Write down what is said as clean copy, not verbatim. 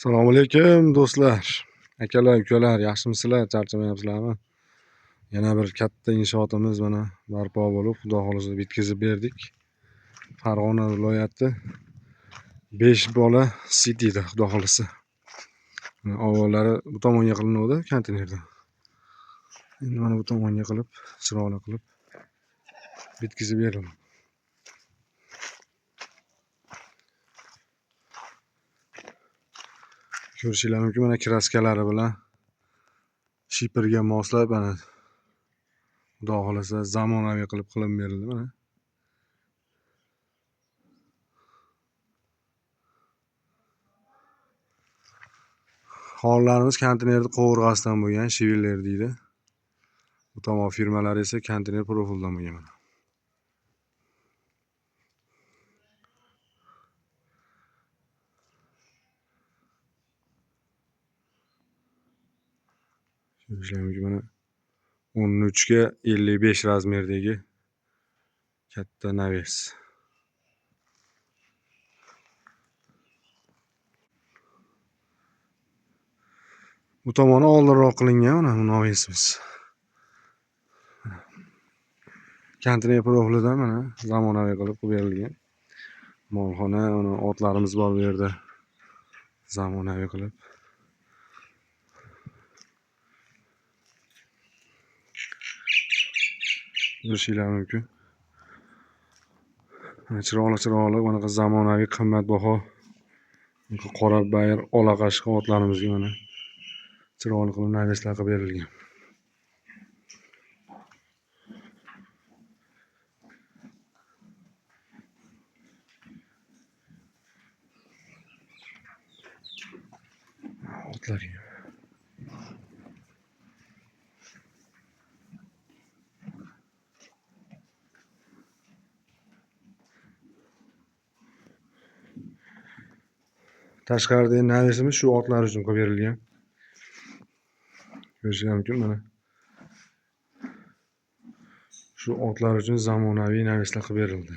Assalomu alaykum do'stlar, akalar, ukalar, yaxshimisizlar? Charchamayapsizlarmi? Yana bir katta inshootimiz mana barpo bo'lib, xudo xolisa bitkazib berdik. Farg'ona viloyati 5 bola cityda, xudo xolisa. Avvallari bu tomonga qilinuvdi konteynerda. Endi mana bu tomonga qilib, chiroyli qilib bitkazib berildi. Ko'rishinglar mumkin, mana kraskalari bilan shipirga moslab, mana xudo xolasa zamonaviy qilib berildi mana. Hollarimiz konteynerni qovurg'asidan bo'lgan, Shiveller deydi. Bu tomon firmalari esa konteyner profildan bo'lgan mana. Ko'rishlar mumkin, mana 13 ga 55 razmerdagi katta naves. Bu tomoni oldinroq qilingan mana bu navesimiz. Konteyner profilidan mana zamonaviy qilib berilgan. Molxona, mana otlarimiz bor bu yerda. Zamonaviy qilib. Ko'rishinglar mumkin. Chiroyli bunaqa zamonaviy qimmatbaho qora bayir olaqashqa otlarimizga mana chiroyli qilib naveslar qilib berilgan. Otlarga tashqaridagi navesimiz shu otlar uchun qilib berilgan. Ko'rishinglar mumkin mana. Shu otlar uchun zamonaviy naveslar qilib berildi.